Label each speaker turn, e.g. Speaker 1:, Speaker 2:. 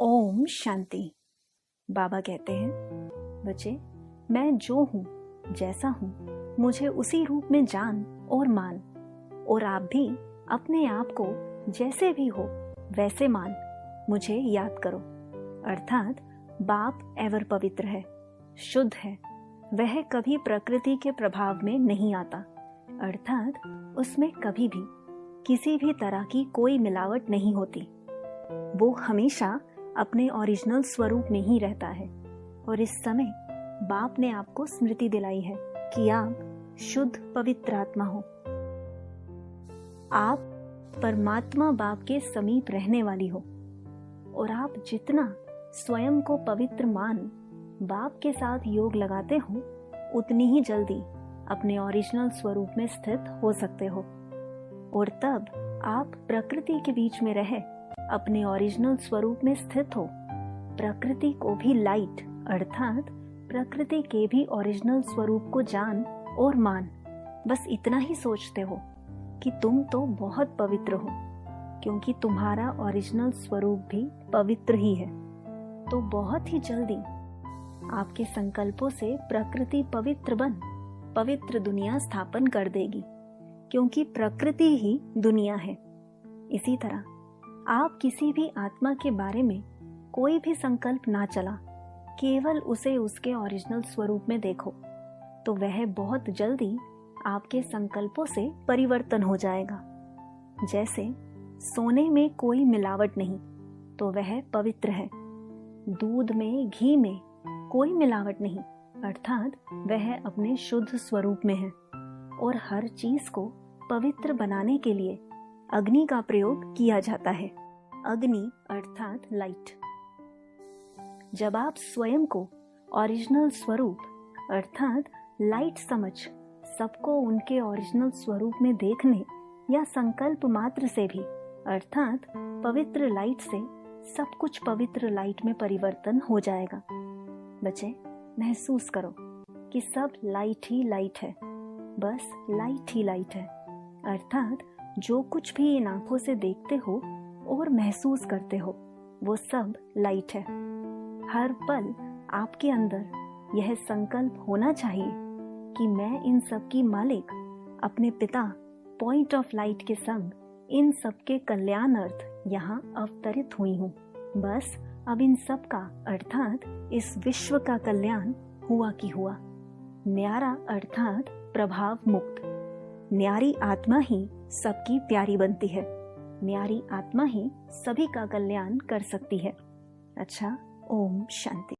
Speaker 1: ओम शांति। बाबा कहते हैं, बच्चे, मैं जो हूँ, जैसा हूँ, मुझे उसी रूप में जान और मान। और आप भी अपने आप को जैसे भी हो वैसे मान, मुझे याद करो। अर्थात बाप एवर पवित्र है, शुद्ध है। वह कभी प्रकृति के प्रभाव में नहीं आता, अर्थात उसमें कभी भी किसी भी तरह की कोई मिलावट नहीं होती। वो हमेशा अपने ओरिजिनल स्वरूप में ही रहता है। और इस समय बाप ने आपको स्मृति दिलाई है कि आप शुद्ध पवित्र आत्मा हो। आप परमात्मा बाप के समीप रहने वाली हो। और आप जितना स्वयं को पवित्र मान बाप के साथ योग लगाते हो, उतनी ही जल्दी अपने ओरिजिनल स्वरूप में स्थित हो सकते हो। और तब आप प्रकृति के बीच में रहे अपने ओरिजिनल स्वरूप में स्थित हो। प्रकृति को भी लाइट, अर्थात प्रकृति के भी ओरिजिनल स्वरूप को जान और मान। बस इतना ही सोचते हो कि तुम तो बहुत पवित्र हो, क्योंकि तुम्हारा ओरिजिनल स्वरूप भी पवित्र ही है। तो बहुत ही जल्दी आपके संकल्पों से प्रकृति पवित्र बन पवित्र दुनिया स्थापन कर देगी, क्योंकि प्रकृति ही दुनिया है। इसी तरह आप किसी भी आत्मा के बारे में कोई भी संकल्प ना चला, केवल उसे उसके ओरिजिनल स्वरूप में देखो, तो वह बहुत जल्दी आपके संकल्पों से परिवर्तन हो जाएगा। जैसे सोने में कोई मिलावट नहीं, तो वह पवित्र है। दूध में, घी में कोई मिलावट नहीं, अर्थात वह अपने शुद्ध स्वरूप में है। और हर चीज को पवित्र बनाने के लिए अग्नि का प्रयोग किया जाता है। अग्नि अर्थात लाइट। जब आप स्वयं को ओरिजिनल स्वरूप अर्थात लाइट समझ सबको उनके ओरिजिनल स्वरूप में देखने या संकल्प मात्र से भी अर्थात पवित्र लाइट से सब कुछ पवित्र लाइट में परिवर्तन हो जाएगा। बच्चे, महसूस करो कि सब लाइट ही लाइट है, बस लाइट ही लाइट है। अर्थात जो कुछ भी इन आंखों से देखते हो और महसूस करते हो, वो सब लाइट है। हर पल आपके अंदर यह संकल्प होना चाहिए कि मैं इन सब की मालिक, अपने पिता पॉइंट ऑफ लाइट के संग इन सब के कल्याणार्थ यहाँ अवतरित हुई हूँ। बस अब इन सब का अर्थात इस विश्व का कल्याण हुआ कि हुआ। न्यारा अर्थात प्रभाव मुक्त। न्यारी आत्मा ही सबकी प्यारी बनती है। न्यारी आत्मा ही सभी का कल्याण कर सकती है। अच्छा, ओम शांति।